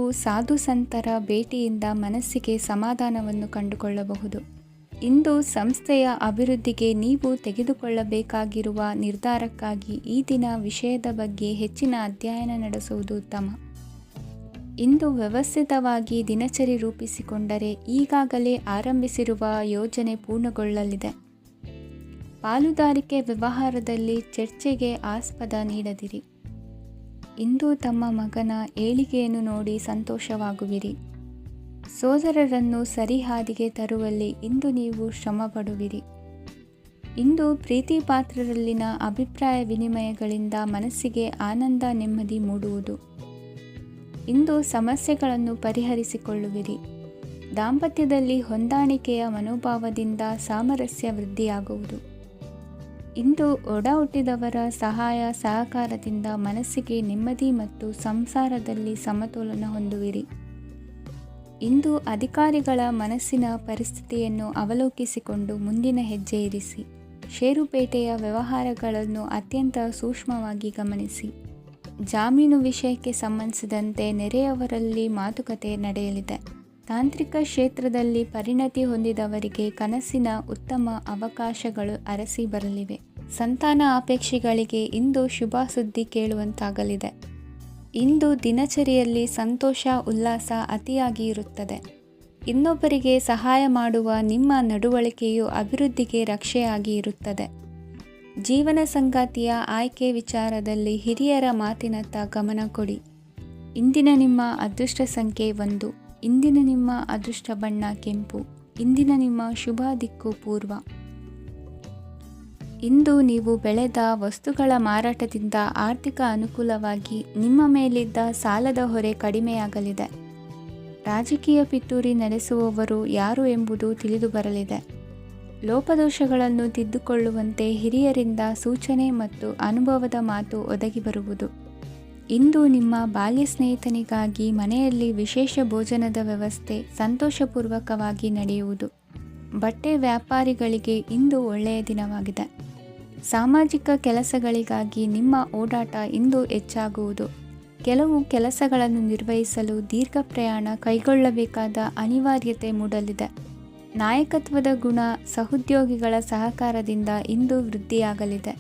ನೀವು ಸಾಧು ಸಂತರ ಭೇಟಿಯಿಂದ ಮನಸ್ಸಿಗೆ ಸಮಾಧಾನವನ್ನು ಕಂಡುಕೊಳ್ಳಬಹುದು. ಇಂದು ಸಂಸ್ಥೆಯ ಅಭಿವೃದ್ಧಿಗೆ ನೀವು ತೆಗೆದುಕೊಳ್ಳಬೇಕಾಗಿರುವ ನಿರ್ಧಾರಕ್ಕಾಗಿ ಈ ದಿನ ವಿಷಯದ ಬಗ್ಗೆ ಹೆಚ್ಚಿನ ಅಧ್ಯಯನ ನಡೆಸುವುದು ಉತ್ತಮ. ಇಂದು ವ್ಯವಸ್ಥಿತವಾಗಿ ದಿನಚರಿ ರೂಪಿಸಿಕೊಂಡರೆ ಈಗಾಗಲೇ ಆರಂಭಿಸಿರುವ ಯೋಜನೆ ಪೂರ್ಣಗೊಳ್ಳಲಿದೆ. ಪಾಲುದಾರಿಕೆ ವ್ಯವಹಾರದಲ್ಲಿ ಚರ್ಚೆಗೆ ಆಸ್ಪದ ನೀಡದಿರಿ. ಇಂದು ತಮ್ಮ ಮಗನ ಏಳಿಗೆಯನ್ನು ನೋಡಿ ಸಂತೋಷವಾಗುವಿರಿ. ಸೋದರರನ್ನು ಸರಿಹಾದಿಗೆ ತರುವಲ್ಲಿ ಇಂದು ನೀವು ಶ್ರಮಪಡುವಿರಿ. ಇಂದು ಪ್ರೀತಿ ಪಾತ್ರರಲ್ಲಿನ ಅಭಿಪ್ರಾಯ ವಿನಿಮಯಗಳಿಂದ ಮನಸ್ಸಿಗೆ ಆನಂದ ನೆಮ್ಮದಿ ಮೂಡುವುದು. ಇಂದು ಸಮಸ್ಯೆಗಳನ್ನು ಪರಿಹರಿಸಿಕೊಳ್ಳುವಿರಿ. ದಾಂಪತ್ಯದಲ್ಲಿ ಹೊಂದಾಣಿಕೆಯ ಮನೋಭಾವದಿಂದ ಸಾಮರಸ್ಯ ವೃದ್ಧಿಯಾಗುವುದು. ಇಂದು ಒಡ ಹುಟ್ಟಿದವರ ಸಹಾಯ ಸಹಕಾರದಿಂದ ಮನಸ್ಸಿಗೆ ನೆಮ್ಮದಿ ಮತ್ತು ಸಂಸಾರದಲ್ಲಿ ಸಮತೋಲನ ಹೊಂದುವಿರಿ. ಇಂದು ಅಧಿಕಾರಿಗಳ ಮನಸ್ಸಿನ ಪರಿಸ್ಥಿತಿಯನ್ನು ಅವಲೋಕಿಸಿಕೊಂಡು ಮುಂದಿನ ಹೆಜ್ಜೆ ಇರಿಸಿ. ಷೇರುಪೇಟೆಯ ವ್ಯವಹಾರಗಳನ್ನು ಅತ್ಯಂತ ಸೂಕ್ಷ್ಮವಾಗಿ ಗಮನಿಸಿ. ಜಾಮೀನು ವಿಷಯಕ್ಕೆ ಸಂಬಂಧಿಸಿದಂತೆ ನೆರೆಯವರಲ್ಲಿ ಮಾತುಕತೆ ನಡೆಯಲಿದೆ. ತಾಂತ್ರಿಕ ಕ್ಷೇತ್ರದಲ್ಲಿ ಪರಿಣತಿ ಹೊಂದಿದವರಿಗೆ ಕನಸಿನ ಉತ್ತಮ ಅವಕಾಶಗಳು ಅರಸಿ ಬರಲಿವೆ. ಸಂತಾನ ಅಪೇಕ್ಷೆಗಳಿಗೆ ಇಂದು ಶುಭ ಸುದ್ದಿ ಕೇಳುವಂತಾಗಲಿದೆ. ಇಂದು ದಿನಚರಿಯಲ್ಲಿ ಸಂತೋಷ ಉಲ್ಲಾಸ ಅತಿಯಾಗಿ ಇರುತ್ತದೆ. ಇನ್ನೊಬ್ಬರಿಗೆ ಸಹಾಯ ಮಾಡುವ ನಿಮ್ಮ ನಡವಳಿಕೆಯು ಅಭಿವೃದ್ಧಿಗೆ ರಕ್ಷೆಯಾಗಿ ಇರುತ್ತದೆ. ಜೀವನ ಸಂಗಾತಿಯ ಆಯ್ಕೆ ವಿಚಾರದಲ್ಲಿ ಹಿರಿಯರ ಮಾತಿನತ್ತ ಗಮನ ಕೊಡಿ. ಇಂದಿನ ನಿಮ್ಮ ಅದೃಷ್ಟ ಸಂಖ್ಯೆ 1. ಇಂದಿನ ನಿಮ್ಮ ಅದೃಷ್ಟ ಬಣ್ಣ ಕೆಂಪು. ಇಂದಿನ ನಿಮ್ಮ ಶುಭ ದಿಕ್ಕು ಪೂರ್ವ. ಇಂದು ನೀವು ಬೆಳೆದ ವಸ್ತುಗಳ ಮಾರಾಟದಿಂದ ಆರ್ಥಿಕ ಅನುಕೂಲವಾಗಿ ನಿಮ್ಮ ಮೇಲಿದ್ದ ಸಾಲದ ಹೊರೆ ಕಡಿಮೆಯಾಗಲಿದೆ. ರಾಜಕೀಯ ಪಿತೂರಿ ನಡೆಸುವವರು ಯಾರು ಎಂಬುದು ತಿಳಿದು ಬರಲಿದೆ. ಲೋಪದೋಷಗಳನ್ನು ತಿದ್ದುಕೊಳ್ಳುವಂತೆ ಹಿರಿಯರಿಂದ ಸೂಚನೆ ಮತ್ತು ಅನುಭವದ ಮಾತು ಒದಗಿ ಬರುವುದು. ಇಂದು ನಿಮ್ಮ ಬಾಲ್ಯ ಸ್ನೇಹಿತನಿಗಾಗಿ ಮನೆಯಲ್ಲಿ ವಿಶೇಷ ಭೋಜನದ ವ್ಯವಸ್ಥೆ ಸಂತೋಷಪೂರ್ವಕವಾಗಿ ನಡೆಯುವುದು. ಬಟ್ಟೆ ವ್ಯಾಪಾರಿಗಳಿಗೆ ಇಂದು ಒಳ್ಳೆಯ ದಿನವಾಗಿದೆ. ಸಾಮಾಜಿಕ ಕೆಲಸಗಳಿಗಾಗಿ ನಿಮ್ಮ ಓಡಾಟ ಇಂದು ಹೆಚ್ಚಾಗುವುದು. ಕೆಲವು ಕೆಲಸಗಳನ್ನು ನಿರ್ವಹಿಸಲು ದೀರ್ಘ ಪ್ರಯಾಣ ಕೈಗೊಳ್ಳಬೇಕಾದ ಅನಿವಾರ್ಯತೆ ಮೂಡಲಿದೆ. ನಾಯಕತ್ವದ ಗುಣ ಸಹೋದ್ಯೋಗಿಗಳ ಸಹಕಾರದಿಂದ ಇಂದು ವೃದ್ಧಿಯಾಗಲಿದೆ.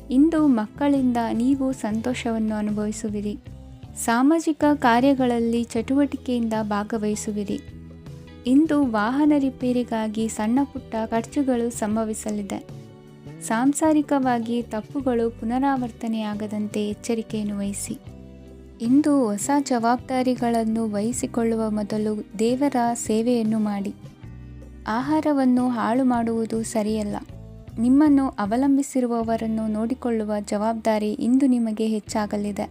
ಇಂದು ಮಕ್ಕಳಿಂದ ನೀವು ಸಂತೋಷವನ್ನು ಅನುಭವಿಸುವಿರಿ. ಸಾಮಾಜಿಕ ಕಾರ್ಯಗಳಲ್ಲಿ ಚಟುವಟಿಕೆಯಿಂದ ಭಾಗವಹಿಸುವಿರಿ. ಇಂದು ವಾಹನ ರಿಪೇರಿಗಾಗಿ ಸಣ್ಣ ಪುಟ್ಟ ಖರ್ಚುಗಳು ಸಂಭವಿಸಲಿದೆ. ಸಾಂಸಾರಿಕವಾಗಿ ತಪ್ಪುಗಳು ಪುನರಾವರ್ತನೆಯಾಗದಂತೆ ಎಚ್ಚರಿಕೆಯನ್ನು ವಹಿಸಿ. ಇಂದು ಹೊಸ ಜವಾಬ್ದಾರಿಗಳನ್ನು ವಹಿಸಿಕೊಳ್ಳುವ ಮೊದಲು ದೇವರ ಸೇವೆಯನ್ನು ಮಾಡಿ. ಆಹಾರವನ್ನು ಹಾಳು ಮಾಡುವುದು ಸರಿಯಲ್ಲ. ನಿಮ್ಮನ್ನು ಅವಲಂಬಿಸಿರುವವರನ್ನು ನೋಡಿಕೊಳ್ಳುವ ಜವಾಬ್ದಾರಿ ಇಂದು ನಿಮಗೆ ಹೆಚ್ಚಾಗಲಿದೆ.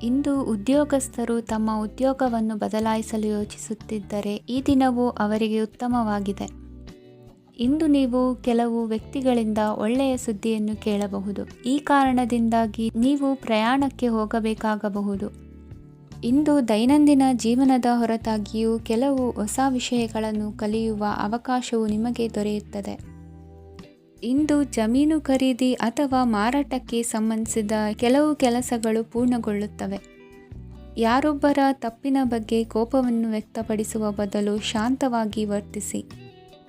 ಇಂದು ಉದ್ಯೋಗಸ್ಥರು ತಮ್ಮ ಉದ್ಯೋಗವನ್ನು ಬದಲಾಯಿಸಲು ಯೋಚಿಸುತ್ತಿದ್ದರೆ ಈ ದಿನವೂ ಅವರಿಗೆ ಉತ್ತಮವಾಗಿದೆ. ಇಂದು ನೀವು ಕೆಲವು ವ್ಯಕ್ತಿಗಳಿಂದ ಒಳ್ಳೆಯ ಸುದ್ದಿಯನ್ನು ಕೇಳಬಹುದು. ಈ ಕಾರಣದಿಂದಾಗಿ ನೀವು ಪ್ರಯಾಣಕ್ಕೆ ಹೋಗಬೇಕಾಗಬಹುದು. ಇಂದು ದೈನಂದಿನ ಜೀವನದ ಹೊರತಾಗಿಯೂ ಕೆಲವು ಹೊಸ ವಿಷಯಗಳನ್ನು ಕಲಿಯುವ ಅವಕಾಶವು ನಿಮಗೆ ದೊರೆಯುತ್ತದೆ. ಇಂದು ಜಮೀನು ಖರೀದಿ ಅಥವಾ ಮಾರಾಟಕ್ಕೆ ಸಂಬಂಧಿಸಿದ ಕೆಲವು ಕೆಲಸಗಳು ಪೂರ್ಣಗೊಳ್ಳುತ್ತವೆ. ಯಾರೊಬ್ಬರ ತಪ್ಪಿನ ಬಗ್ಗೆ ಕೋಪವನ್ನು ವ್ಯಕ್ತಪಡಿಸುವ ಬದಲು ಶಾಂತವಾಗಿ ವರ್ತಿಸಿ.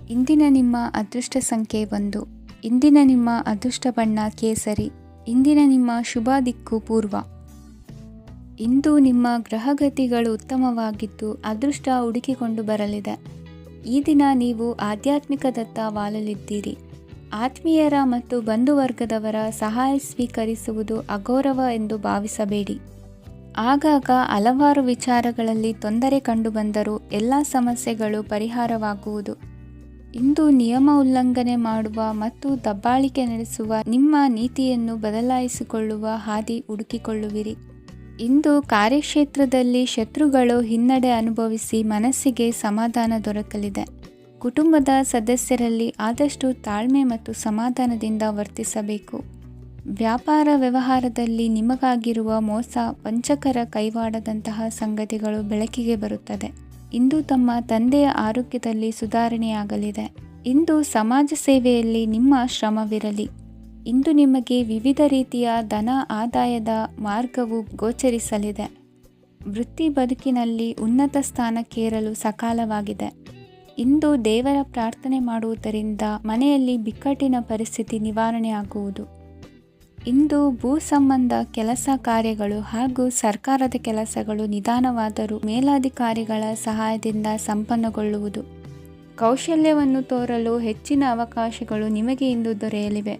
ಇಂದಿನ ನಿಮ್ಮ ಅದೃಷ್ಟ ಸಂಖ್ಯೆ 1. ಇಂದಿನ ನಿಮ್ಮ ಅದೃಷ್ಟ ಬಣ್ಣ ಕೇಸರಿ. ಇಂದಿನ ನಿಮ್ಮ ಶುಭ ದಿಕ್ಕು ಪೂರ್ವ. ಇಂದು ನಿಮ್ಮ ಗ್ರಹಗತಿಗಳು ಉತ್ತಮವಾಗಿದ್ದು ಅದೃಷ್ಟ ಹುಡುಕಿಕೊಂಡು ಬರಲಿದೆ. ಈ ದಿನ ನೀವು ಆಧ್ಯಾತ್ಮಿಕದತ್ತ ವಾಲಲಿದ್ದೀರಿ. ಆತ್ಮೀಯರ ಮತ್ತು ಬಂಧುವರ್ಗದವರ ಸಹಾಯ ಸ್ವೀಕರಿಸುವುದು ಅಗೌರವ ಎಂದು ಭಾವಿಸಬೇಡಿ. ಆಗಾಗ ಹಲವಾರು ವಿಚಾರಗಳಲ್ಲಿ ತೊಂದರೆ ಕಂಡುಬಂದರೂ ಎಲ್ಲ ಸಮಸ್ಯೆಗಳು ಪರಿಹಾರವಾಗುವುದು. ಇಂದು ನಿಯಮ ಉಲ್ಲಂಘನೆ ಮಾಡುವ ಮತ್ತು ದಬ್ಬಾಳಿಕೆ ನಡೆಸುವ ನಿಮ್ಮ ನೀತಿಯನ್ನು ಬದಲಾಯಿಸಿಕೊಳ್ಳುವ ಹಾದಿ ಹುಡುಕಿಕೊಳ್ಳುವಿರಿ. ಇಂದು ಕಾರ್ಯಕ್ಷೇತ್ರದಲ್ಲಿ ಶತ್ರುಗಳು ಹಿನ್ನಡೆ ಅನುಭವಿಸಿ ಮನಸ್ಸಿಗೆ ಸಮಾಧಾನ ದೊರಕಲಿದೆ. ಕುಟುಂಬದ ಸದಸ್ಯರಲ್ಲಿ ಆದಷ್ಟು ತಾಳ್ಮೆ ಮತ್ತು ಸಮಾಧಾನದಿಂದ ವರ್ತಿಸಬೇಕು. ವ್ಯಾಪಾರ ವ್ಯವಹಾರದಲ್ಲಿ ನಿಮಗಾಗಿರುವ ಮೋಸ, ವಂಚಕರ ಕೈವಾಡದಂತಹ ಸಂಗತಿಗಳು ಬೆಳಕಿಗೆ ಬರುತ್ತದೆ. ಇಂದು ತಮ್ಮ ತಂದೆಯ ಆರೋಗ್ಯದಲ್ಲಿ ಸುಧಾರಣೆಯಾಗಲಿದೆ. ಇಂದು ಸಮಾಜ ಸೇವೆಯಲ್ಲಿ ನಿಮ್ಮ ಶ್ರಮವಿರಲಿ. ಇಂದು ನಿಮಗೆ ವಿವಿಧ ರೀತಿಯ ಧನ ಆದಾಯದ ಮಾರ್ಗವು ಗೋಚರಿಸಲಿದೆ. ವೃತ್ತಿ ಬದುಕಿನಲ್ಲಿ ಉನ್ನತ ಸ್ಥಾನಕ್ಕೇರಲು ಸಕಾಲವಾಗಿದೆ. ಇಂದು ದೇವರ ಪ್ರಾರ್ಥನೆ ಮಾಡುವುದರಿಂದ ಮನೆಯಲ್ಲಿ ಬಿಕ್ಕಟ್ಟಿನ ಪರಿಸ್ಥಿತಿ ನಿವಾರಣೆಯಾಗುವುದು. ಇಂದು ಭೂ ಸಂಬಂಧ ಕೆಲಸ ಕಾರ್ಯಗಳು ಹಾಗೂ ಸರ್ಕಾರದ ಕೆಲಸಗಳು ನಿಧಾನವಾದರೂ ಮೇಲಾಧಿಕಾರಿಗಳ ಸಹಾಯದಿಂದ ಸಂಪನ್ನಗೊಳ್ಳುವುದು. ಕೌಶಲ್ಯವನ್ನು ತೋರಲು ಹೆಚ್ಚಿನ ಅವಕಾಶಗಳು ನಿಮಗೆ ಇಂದು ದೊರೆಯಲಿವೆ.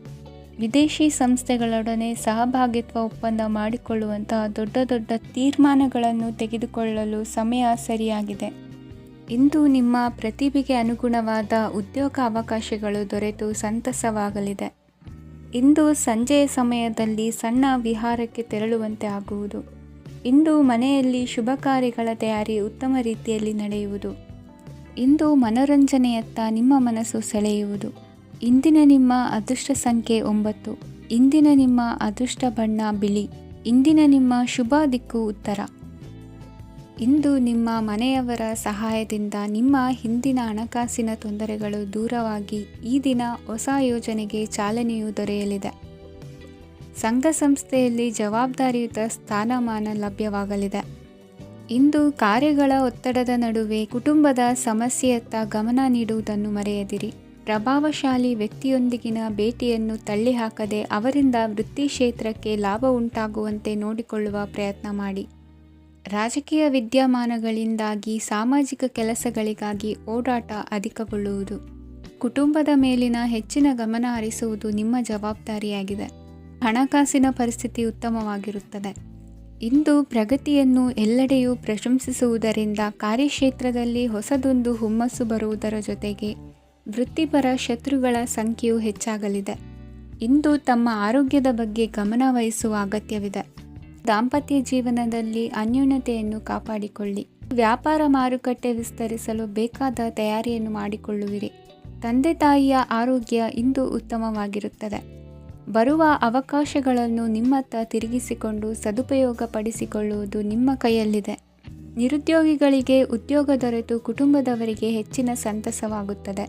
ವಿದೇಶಿ ಸಂಸ್ಥೆಗಳೊಡನೆ ಸಹಭಾಗಿತ್ವ ಒಪ್ಪಂದ ಮಾಡಿಕೊಳ್ಳುವಂತಹ ದೊಡ್ಡ ದೊಡ್ಡ ತೀರ್ಮಾನಗಳನ್ನು ತೆಗೆದುಕೊಳ್ಳಲು ಸಮಯ ಸರಿಯಾಗಿದೆ. ಇಂದು ನಿಮ್ಮ ಪ್ರತಿಭೆಗೆ ಅನುಗುಣವಾದ ಉದ್ಯೋಗ ಅವಕಾಶಗಳು ದೊರೆತು ಸಂತಸವಾಗಲಿದೆ. ಇಂದು ಸಂಜೆಯ ಸಮಯದಲ್ಲಿ ಸಣ್ಣ ವಿಹಾರಕ್ಕೆ ತೆರಳುವಂತೆ ಆಗುವುದು. ಇಂದು ಮನೆಯಲ್ಲಿ ಶುಭ ಕಾರ್ಯಗಳ ತಯಾರಿ ಉತ್ತಮ ರೀತಿಯಲ್ಲಿ ನಡೆಯುವುದು. ಇಂದು ಮನೋರಂಜನೆಯತ್ತ ನಿಮ್ಮ ಮನಸ್ಸು ಸೆಳೆಯುವುದು. ಇಂದಿನ ನಿಮ್ಮ ಅದೃಷ್ಟ ಸಂಖ್ಯೆ 9. ಇಂದಿನ ನಿಮ್ಮ ಅದೃಷ್ಟ ಬಣ್ಣ ಬಿಳಿ. ಇಂದಿನ ನಿಮ್ಮ ಶುಭ ದಿಕ್ಕು ಉತ್ತರ. ಇಂದು ನಿಮ್ಮ ಮನೆಯವರ ಸಹಾಯದಿಂದ ನಿಮ್ಮ ಹಿಂದಿನ ಹಣಕಾಸಿನ ತೊಂದರೆಗಳು ದೂರವಾಗಿ ಈ ದಿನ ಹೊಸ ಯೋಜನೆಗೆ ಚಾಲನೆಯು ದೊರೆಯಲಿದೆ. ಸಂಘ ಸಂಸ್ಥೆಯಲ್ಲಿ ಜವಾಬ್ದಾರಿಯುತ ಸ್ಥಾನಮಾನ ಲಭ್ಯವಾಗಲಿದೆ. ಇಂದು ಕಾರ್ಯಗಳ ಒತ್ತಡದ ನಡುವೆ ಕುಟುಂಬದ ಸಮಸ್ಯೆಯತ್ತ ಗಮನ ನೀಡುವುದನ್ನು ಮರೆಯದಿರಿ. ಪ್ರಭಾವಶಾಲಿ ವ್ಯಕ್ತಿಯೊಂದಿಗಿನ ಭೇಟಿಯನ್ನು ತಳ್ಳಿಹಾಕದೆ ಅವರಿಂದ ವೃತ್ತಿ ಕ್ಷೇತ್ರಕ್ಕೆ ಲಾಭ ಉಂಟಾಗುವಂತೆ ನೋಡಿಕೊಳ್ಳುವ ಪ್ರಯತ್ನ ಮಾಡಿ. ರಾಜಕೀಯ ವಿದ್ಯಮಾನಗಳಿಂದಾಗಿ ಸಾಮಾಜಿಕ ಕೆಲಸಗಳಿಗಾಗಿ ಓಡಾಟ ಅಧಿಕಗೊಳ್ಳುವುದು. ಕುಟುಂಬದ ಮೇಲಿನ ಹೆಚ್ಚಿನ ಗಮನ ಹರಿಸುವುದು ನಿಮ್ಮ ಜವಾಬ್ದಾರಿಯಾಗಿದೆ. ಹಣಕಾಸಿನ ಪರಿಸ್ಥಿತಿ ಉತ್ತಮವಾಗಿರುತ್ತದೆ. ಇಂದು ಪ್ರಗತಿಯನ್ನು ಎಲ್ಲೆಡೆಯೂ ಪ್ರಶಂಸಿಸುವುದರಿಂದ ಕಾರ್ಯಕ್ಷೇತ್ರದಲ್ಲಿ ಹೊಸದೊಂದು ಹುಮ್ಮಸ್ಸು ಬರುವುದರ ಜೊತೆಗೆ ವೃತ್ತಿಪರ ಶತ್ರುಗಳ ಸಂಖ್ಯೆಯು ಹೆಚ್ಚಾಗಲಿದೆ. ಇಂದು ತಮ್ಮ ಆರೋಗ್ಯದ ಬಗ್ಗೆ ಗಮನ ವಹಿಸುವ ಅಗತ್ಯವಿದೆ. ದಾಂಪತ್ಯ ಜೀವನದಲ್ಲಿ ಅನ್ಯೋನ್ಯತೆಯನ್ನು ಕಾಪಾಡಿಕೊಳ್ಳಿ. ವ್ಯಾಪಾರ ಮಾರುಕಟ್ಟೆ ವಿಸ್ತರಿಸಲು ಬೇಕಾದ ತಯಾರಿಯನ್ನು ಮಾಡಿಕೊಳ್ಳುವಿರಿ. ತಂದೆ ತಾಯಿಯ ಆರೋಗ್ಯ ಇಂದು ಉತ್ತಮವಾಗಿರುತ್ತದೆ. ಬರುವ ಅವಕಾಶಗಳನ್ನು ನಿಮ್ಮತ್ತ ತಿರುಗಿಸಿಕೊಂಡು ಸದುಪಯೋಗಪಡಿಸಿಕೊಳ್ಳುವುದು ನಿಮ್ಮ ಕೈಯಲ್ಲಿದೆ. ನಿರುದ್ಯೋಗಿಗಳಿಗೆ ಉದ್ಯೋಗ ದೊರೆತು ಕುಟುಂಬದವರಿಗೆ ಹೆಚ್ಚಿನ ಸಂತಸವಾಗುತ್ತದೆ.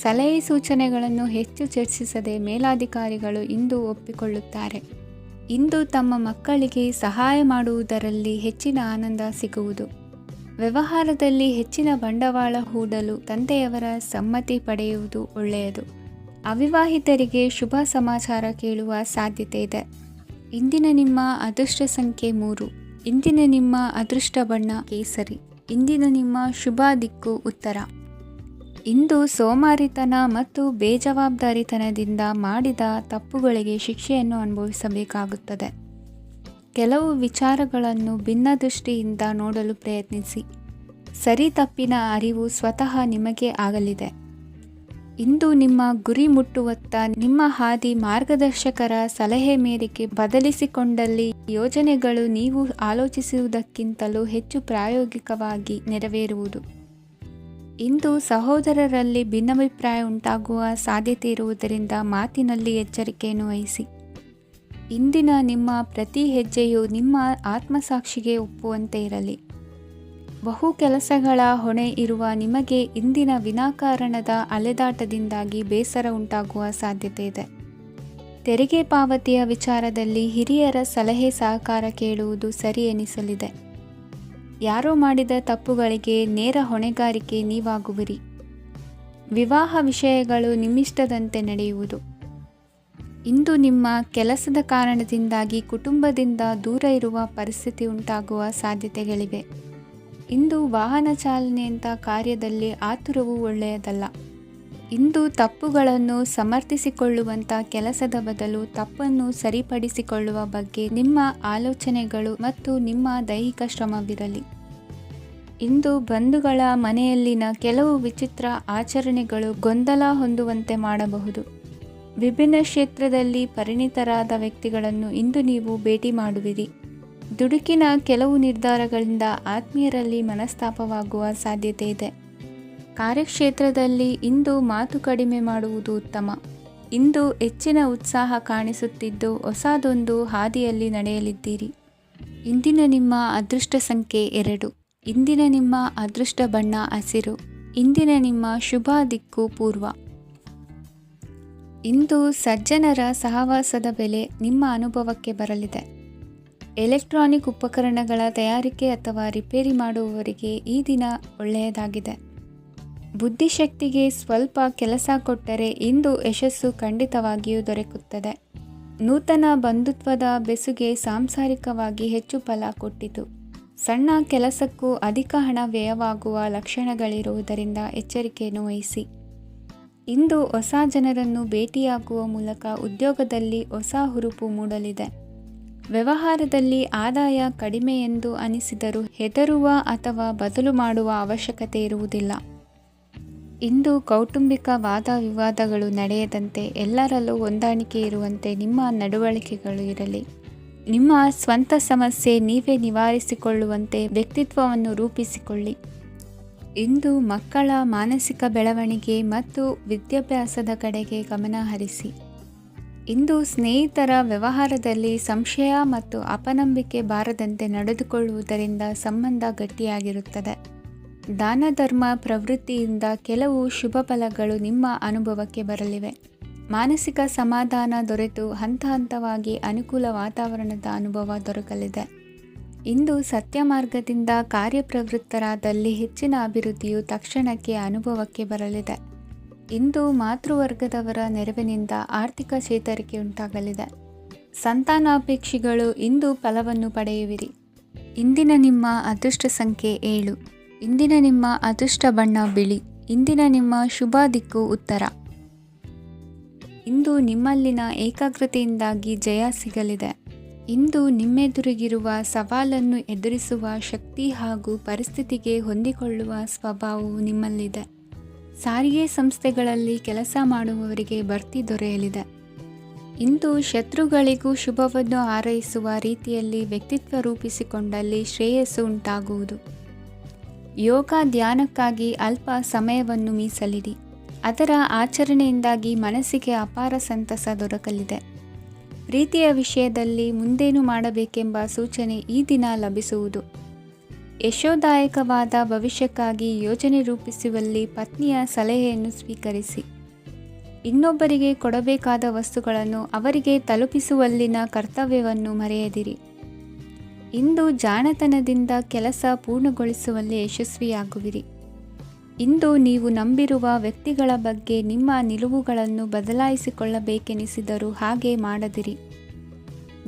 ಸಲಹೆ ಸೂಚನೆಗಳನ್ನು ಹೆಚ್ಚು ಚರ್ಚಿಸದೆ ಮೇಲಾಧಿಕಾರಿಗಳು ಇಂದು ಒಪ್ಪಿಕೊಳ್ಳುತ್ತಾರೆ. ಇಂದು ತಮ್ಮ ಮಕ್ಕಳಿಗೆ ಸಹಾಯ ಮಾಡುವುದರಲ್ಲಿ ಹೆಚ್ಚಿನ ಆನಂದ ಸಿಗುವುದು. ವ್ಯವಹಾರದಲ್ಲಿ ಹೆಚ್ಚಿನ ಬಂಡವಾಳ ಹೂಡಲು ತಂದೆಯವರ ಸಮ್ಮತಿ ಪಡೆಯುವುದು ಒಳ್ಳೆಯದು. ಅವಿವಾಹಿತರಿಗೆ ಶುಭ ಸಮಾಚಾರ ಕೇಳುವ ಸಾಧ್ಯತೆ ಇದೆ. ಇಂದಿನ ನಿಮ್ಮ ಅದೃಷ್ಟ ಸಂಖ್ಯೆ 3. ಇಂದಿನ ನಿಮ್ಮ ಅದೃಷ್ಟ ಬಣ್ಣ ಕೇಸರಿ. ಇಂದಿನ ನಿಮ್ಮ ಶುಭ ದಿಕ್ಕು ಉತ್ತರ. ಇಂದು ಸೋಮಾರಿತನ ಮತ್ತು ಬೇಜವಾಬ್ದಾರಿತನದಿಂದ ಮಾಡಿದ ತಪ್ಪುಗಳಿಗೆ ಶಿಕ್ಷೆಯನ್ನು ಅನುಭವಿಸಬೇಕಾಗುತ್ತದೆ. ಕೆಲವು ವಿಚಾರಗಳನ್ನು ಭಿನ್ನ ದೃಷ್ಟಿಯಿಂದ ನೋಡಲು ಪ್ರಯತ್ನಿಸಿ. ಸರಿ ತಪ್ಪಿನ ಅರಿವು ಸ್ವತಃ ನಿಮಗೆ ಆಗಲಿದೆ. ಇಂದು ನಿಮ್ಮ ಗುರಿ ಮುಟ್ಟುವತ್ತ ನಿಮ್ಮ ಹಾದಿ ಮಾರ್ಗದರ್ಶಕರ ಸಲಹೆ ಮೇರೆಗೆ ಬದಲಿಸಿಕೊಂಡಲ್ಲಿ ಯೋಜನೆಗಳು ನೀವು ಆಲೋಚಿಸುವುದಕ್ಕಿಂತಲೂ ಹೆಚ್ಚು ಪ್ರಾಯೋಗಿಕವಾಗಿ ನೆರವೇರುವುದು. ಇಂದು ಸಹೋದರರಲ್ಲಿ ಭಿನ್ನಾಭಿಪ್ರಾಯ ಉಂಟಾಗುವ ಸಾಧ್ಯತೆ ಇರುವುದರಿಂದ ಮಾತಿನಲ್ಲಿ ಎಚ್ಚರಿಕೆಯನ್ನು ವಹಿಸಿ. ಇಂದಿನ ನಿಮ್ಮ ಪ್ರತಿ ಹೆಜ್ಜೆಯು ನಿಮ್ಮ ಆತ್ಮಸಾಕ್ಷಿಗೆ ಒಪ್ಪುವಂತೆ ಇರಲಿ. ಬಹು ಕೆಲಸಗಳ ಹೊಣೆ ಇರುವ ನಿಮಗೆ ಇಂದಿನ ವಿನಾಕಾರಣದ ಅಲೆದಾಟದಿಂದಾಗಿ ಬೇಸರ ಉಂಟಾಗುವ ಸಾಧ್ಯತೆ ಇದೆ. ತೆರಿಗೆ ಪಾವತಿಯ ವಿಚಾರದಲ್ಲಿ ಹಿರಿಯರ ಸಲಹೆ ಸಹಕಾರ ಕೇಳುವುದು ಸರಿ ಎನಿಸಲಿದೆ. ಯಾರೋ ಮಾಡಿದ ತಪ್ಪುಗಳಿಗೆ ನೇರ ಹೊಣೆಗಾರಿಕೆ ನೀವಾಗುವಿರಿ. ವಿವಾಹ ವಿಷಯಗಳು ನಿಮ್ಮಿಷ್ಟದಂತೆ ನಡೆಯುವುದು. ಇಂದು ನಿಮ್ಮ ಕೆಲಸದ ಕಾರಣದಿಂದಾಗಿ ಕುಟುಂಬದಿಂದ ದೂರ ಇರುವ ಪರಿಸ್ಥಿತಿ ಉಂಟಾಗುವ ಸಾಧ್ಯತೆಗಳಿವೆ. ಇಂದು ವಾಹನ ಚಾಲನೆಯಂಥ ಕಾರ್ಯದಲ್ಲಿ ಆತುರವು ಒಳ್ಳೆಯದಲ್ಲ. ಇಂದು ತಪ್ಪುಗಳನ್ನು ಸಮರ್ಥಿಸಿಕೊಳ್ಳುವಂಥ ಕೆಲಸದ ಬದಲು ತಪ್ಪನ್ನು ಸರಿಪಡಿಸಿಕೊಳ್ಳುವ ಬಗ್ಗೆ ನಿಮ್ಮ ಆಲೋಚನೆಗಳು ಮತ್ತು ನಿಮ್ಮ ದೈಹಿಕ ಶ್ರಮವಿರಲಿ. ಇಂದು ಬಂಧುಗಳ ಮನೆಯಲ್ಲಿನ ಕೆಲವು ವಿಚಿತ್ರ ಆಚರಣೆಗಳು ಗೊಂದಲ ಹೊಂದುವಂತೆ ಮಾಡಬಹುದು. ವಿಭಿನ್ನ ಕ್ಷೇತ್ರದಲ್ಲಿ ಪರಿಣಿತರಾದ ವ್ಯಕ್ತಿಗಳನ್ನು ಇಂದು ನೀವು ಭೇಟಿ ಮಾಡುವಿರಿ. ದುಡುಕಿನ ಕೆಲವು ನಿರ್ಧಾರಗಳಿಂದ ಆತ್ಮೀಯರಲ್ಲಿ ಮನಸ್ತಾಪವಾಗುವ ಸಾಧ್ಯತೆ ಇದೆ. ಕಾರ್ಯಕ್ಷೇತ್ರದಲ್ಲಿ ಇಂದು ಮಾತು ಕಡಿಮೆ ಮಾಡುವುದು ಉತ್ತಮ. ಇಂದು ಹೆಚ್ಚಿನ ಉತ್ಸಾಹ ಕಾಣಿಸುತ್ತಿದ್ದು ಹೊಸದೊಂದು ಹಾದಿಯಲ್ಲಿ ನಡೆಯಲಿದ್ದೀರಿ. ಇಂದಿನ ನಿಮ್ಮ ಅದೃಷ್ಟ ಸಂಖ್ಯೆ 2. ಇಂದಿನ ನಿಮ್ಮ ಅದೃಷ್ಟ ಬಣ್ಣ ಹಸಿರು. ಇಂದಿನ ನಿಮ್ಮ ಶುಭ ದಿಕ್ಕು ಪೂರ್ವ. ಇಂದು ಸಜ್ಜನರ ಸಹವಾಸದ ಬೆಲೆ ನಿಮ್ಮ ಅನುಭವಕ್ಕೆ ಬರಲಿದೆ. ಎಲೆಕ್ಟ್ರಾನಿಕ್ ಉಪಕರಣಗಳ ತಯಾರಿಕೆ ಅಥವಾ ರಿಪೇರಿ ಮಾಡುವವರಿಗೆ ಈ ದಿನ ಒಳ್ಳೆಯದಾಗಿದೆ. ಬುದ್ಧಿಶಕ್ತಿಗೆ ಸ್ವಲ್ಪ ಕೆಲಸ ಕೊಟ್ಟರೆ ಇಂದು ಯಶಸ್ಸು ಖಂಡಿತವಾಗಿಯೂ ದೊರಕುತ್ತದೆ. ನೂತನ ಬಂಧುತ್ವದ ಬೆಸುಗೆ ಸಾಂಸಾರಿಕವಾಗಿ ಹೆಚ್ಚು ಫಲ ಕೊಟ್ಟಿತು. ಸಣ್ಣ ಕೆಲಸಕ್ಕೂ ಅಧಿಕ ಹಣ ವ್ಯಯವಾಗುವ ಲಕ್ಷಣಗಳಿರುವುದರಿಂದ ಎಚ್ಚರಿಕೆಯನ್ನು ವಹಿಸಿ. ಇಂದು ಹೊಸ ಜನರನ್ನು ಭೇಟಿಯಾಗುವ ಮೂಲಕ ಉದ್ಯೋಗದಲ್ಲಿ ಹೊಸ ಹುರುಪು ಮೂಡಲಿದೆ. ವ್ಯವಹಾರದಲ್ಲಿ ಆದಾಯ ಕಡಿಮೆ ಎಂದು ಅನಿಸಿದರೂ ಹೆದರುವ ಅಥವಾ ಬದಲು ಮಾಡುವ ಅವಶ್ಯಕತೆ ಇರುವುದಿಲ್ಲ. ಇಂದು ಕೌಟುಂಬಿಕ ವಾದ ವಿವಾದಗಳು ನಡೆಯದಂತೆ ಎಲ್ಲರಲ್ಲೂ ಹೊಂದಾಣಿಕೆ ಇರುವಂತೆ ನಿಮ್ಮ ನಡವಳಿಕೆಗಳು ಇರಲಿ. ನಿಮ್ಮ ಸ್ವಂತ ಸಮಸ್ಯೆ ನೀವೇ ನಿವಾರಿಸಿಕೊಳ್ಳುವಂತೆ ವ್ಯಕ್ತಿತ್ವವನ್ನು ರೂಪಿಸಿಕೊಳ್ಳಿ. ಇಂದು ಮಕ್ಕಳ ಮಾನಸಿಕ ಬೆಳವಣಿಗೆ ಮತ್ತು ವಿದ್ಯಾಭ್ಯಾಸದ ಕಡೆಗೆ ಗಮನ ಹರಿಸಿ. ಇಂದು ಸ್ನೇಹಿತರ ವ್ಯವಹಾರದಲ್ಲಿ ಸಂಶಯ ಮತ್ತು ಅಪನಂಬಿಕೆ ಬಾರದಂತೆ ನಡೆದುಕೊಳ್ಳುವುದರಿಂದ ಸಂಬಂಧ ಗಟ್ಟಿಯಾಗಿರುತ್ತದೆ. ದಾನ ಧರ್ಮ ಪ್ರವೃತ್ತಿಯಿಂದ ಕೆಲವು ಶುಭ ಫಲಗಳು ನಿಮ್ಮ ಅನುಭವಕ್ಕೆ ಬರಲಿವೆ. ಮಾನಸಿಕ ಸಮಾಧಾನ ದೊರೆತು ಹಂತ ಹಂತವಾಗಿ ಅನುಕೂಲ ವಾತಾವರಣದ ಅನುಭವ ದೊರಕಲಿದೆ. ಇಂದು ಸತ್ಯ ಮಾರ್ಗದಿಂದ ಕಾರ್ಯಪ್ರವೃತ್ತರಾದಲ್ಲಿ ಹೆಚ್ಚಿನ ಅಭಿವೃದ್ಧಿಯು ತಕ್ಷಣಕ್ಕೆ ಅನುಭವಕ್ಕೆ ಬರಲಿದೆ. ಇಂದು ಮಾತೃವರ್ಗದವರ ನೆರವಿನಿಂದ ಆರ್ಥಿಕ ಚೇತರಿಕೆ ಉಂಟಾಗಲಿದೆ. ಸಂತಾನಾಪೇಕ್ಷಿಗಳು ಇಂದು ಫಲವನ್ನು ಪಡೆಯುವಿರಿ. ಇಂದಿನ ನಿಮ್ಮ ಅದೃಷ್ಟ ಸಂಖ್ಯೆ 7. ಇಂದಿನ ನಿಮ್ಮ ಅದೃಷ್ಟ ಬಣ್ಣ ಬಿಳಿ. ಇಂದಿನ ನಿಮ್ಮ ಶುಭ ದಿಕ್ಕು ಉತ್ತರ. ಇಂದು ನಿಮ್ಮಲ್ಲಿನ ಏಕಾಗ್ರತೆಯಿಂದಾಗಿ ಜಯ ಸಿಗಲಿದೆ. ಇಂದು ನಿಮ್ಮೆದುರಿಗಿರುವ ಸವಾಲನ್ನು ಎದುರಿಸುವ ಶಕ್ತಿ ಹಾಗೂ ಪರಿಸ್ಥಿತಿಗೆ ಹೊಂದಿಕೊಳ್ಳುವ ಸ್ವಭಾವವು ನಿಮ್ಮಲ್ಲಿದೆ. ಸಾರಿಗೆ ಸಂಸ್ಥೆಗಳಲ್ಲಿ ಕೆಲಸ ಮಾಡುವವರಿಗೆ ಬಡ್ತಿ ದೊರೆಯಲಿದೆ. ಇಂದು ಶತ್ರುಗಳಿಗೂ ಶುಭವನ್ನು ಹಾರೈಸುವ ರೀತಿಯಲ್ಲಿ ವ್ಯಕ್ತಿತ್ವ ರೂಪಿಸಿಕೊಂಡಲ್ಲಿ ಶ್ರೇಯಸ್ಸು ಉಂಟಾಗುವುದು. ಯೋಗ ಧ್ಯಾನಕ್ಕಾಗಿ ಅಲ್ಪ ಸಮಯವನ್ನು ಮೀಸಲಿಡಿ. ಅದರ ಆಚರಣೆಯಿಂದಾಗಿ ಮನಸ್ಸಿಗೆ ಅಪಾರ ಸಂತಸ ದೊರಕಲಿದೆ. ಪ್ರೀತಿಯ ವಿಷಯದಲ್ಲಿ ಮುಂದೇನು ಮಾಡಬೇಕೆಂಬ ಸೂಚನೆ ಈ ದಿನ ಲಭಿಸುವುದು. ಯಶೋದಾಯಕವಾದ ಭವಿಷ್ಯಕ್ಕಾಗಿ ಯೋಜನೆ ರೂಪಿಸುವಲ್ಲಿ ಪತ್ನಿಯ ಸಲಹೆಯನ್ನು ಸ್ವೀಕರಿಸಿ. ಇನ್ನೊಬ್ಬರಿಗೆ ಕೊಡಬೇಕಾದ ವಸ್ತುಗಳನ್ನು ಅವರಿಗೆ ತಲುಪಿಸುವಲ್ಲಿನ ಕರ್ತವ್ಯವನ್ನು ಮರೆಯದಿರಿ. ಇಂದು ಜಾಣತನದಿಂದ ಕೆಲಸ ಪೂರ್ಣಗೊಳಿಸುವಲ್ಲಿ ಯಶಸ್ವಿಯಾಗುವಿರಿ. ಇಂದು ನೀವು ನಂಬಿರುವ ವ್ಯಕ್ತಿಗಳ ಬಗ್ಗೆ ನಿಮ್ಮ ನಿಲುವುಗಳನ್ನು ಬದಲಾಯಿಸಿಕೊಳ್ಳಬೇಕೆನಿಸಿದರೂ ಹಾಗೆ ಮಾಡದಿರಿ.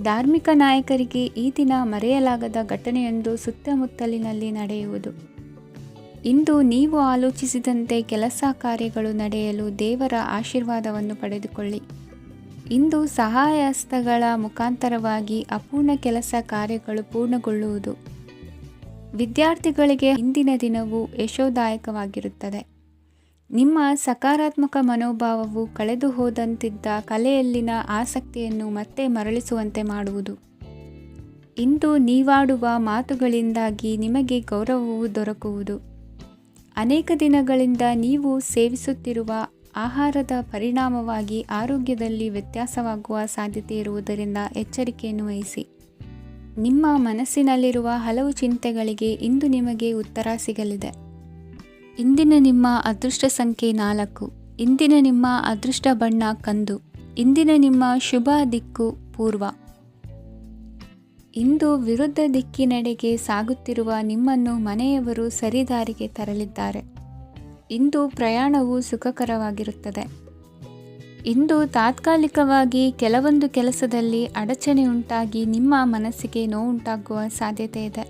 ಧಾರ್ಮಿಕ ನಾಯಕರಿಗೆ ಈ ದಿನ ಮರೆಯಲಾಗದ ಘಟನೆಯೊಂದು ಸುತ್ತಮುತ್ತಲಿನಲ್ಲಿ ನಡೆಯುವುದು. ಇಂದು ನೀವು ಆಲೋಚಿಸಿದಂತೆ ಕೆಲಸ ಕಾರ್ಯಗಳು ನಡೆಯಲು ದೇವರ ಆಶೀರ್ವಾದವನ್ನು ಪಡೆದುಕೊಳ್ಳಿ. ಇಂದು ಸಹಾಯ ಹಸ್ತಗಳ ಮುಖಾಂತರವಾಗಿ ಅಪೂರ್ಣ ಕೆಲಸ ಕಾರ್ಯಗಳು ಪೂರ್ಣಗೊಳ್ಳುವುದು. ವಿದ್ಯಾರ್ಥಿಗಳಿಗೆ ಇಂದಿನ ದಿನವು ಯಶೋದಾಯಕವಾಗಿರುತ್ತದೆ. ನಿಮ್ಮ ಸಕಾರಾತ್ಮಕ ಮನೋಭಾವವು ಕಳೆದು ಹೋದಂತಿದ್ದ ಕಲೆಯಲ್ಲಿನ ಆಸಕ್ತಿಯನ್ನು ಮತ್ತೆ ಮರಳಿಸುವಂತೆ ಮಾಡುವುದು. ಇಂದು ನೀವಾಡುವ ಮಾತುಗಳಿಂದಾಗಿ ನಿಮಗೆ ಗೌರವವು ದೊರಕುವುದು. ಅನೇಕ ದಿನಗಳಿಂದ ನೀವು ಸೇವಿಸುತ್ತಿರುವ ಆಹಾರದ ಪರಿಣಾಮವಾಗಿ ಆರೋಗ್ಯದಲ್ಲಿ ವ್ಯತ್ಯಾಸವಾಗುವ ಸಾಧ್ಯತೆ ಇರುವುದರಿಂದ ಎಚ್ಚರಿಕೆಯನ್ನು ವಹಿಸಿ. ನಿಮ್ಮ ಮನಸ್ಸಿನಲ್ಲಿರುವ ಹಲವು ಚಿಂತೆಗಳಿಗೆ ಇಂದು ನಿಮಗೆ ಉತ್ತರ ಸಿಗಲಿದೆ. ಇಂದಿನ ನಿಮ್ಮ ಅದೃಷ್ಟ ಸಂಖ್ಯೆ 4. ಇಂದಿನ ನಿಮ್ಮ ಅದೃಷ್ಟ ಬಣ್ಣ ಕಂದು. ಇಂದಿನ ನಿಮ್ಮ ಶುಭ ದಿಕ್ಕು ಪೂರ್ವ. ಇಂದು ವಿರುದ್ಧ ದಿಕ್ಕಿನೆಡೆಗೆ ಸಾಗುತ್ತಿರುವ ನಿಮ್ಮನ್ನು ಮನೆಯವರು ಸರಿದಾರಿಗೆ ತರಲಿದ್ದಾರೆ. ಇಂದು ಪ್ರಯಾಣವು ಸುಖಕರವಾಗಿರುತ್ತದೆ. ಇಂದು ತಾತ್ಕಾಲಿಕವಾಗಿ ಕೆಲವೊಂದು ಕೆಲಸದಲ್ಲಿ ಅಡಚಣೆ ಉಂಟಾಗಿ ನಿಮ್ಮ ಮನಸ್ಸಿಗೆ ನೋವುಂಟಾಗುವ ಸಾಧ್ಯತೆ ಇದೆ.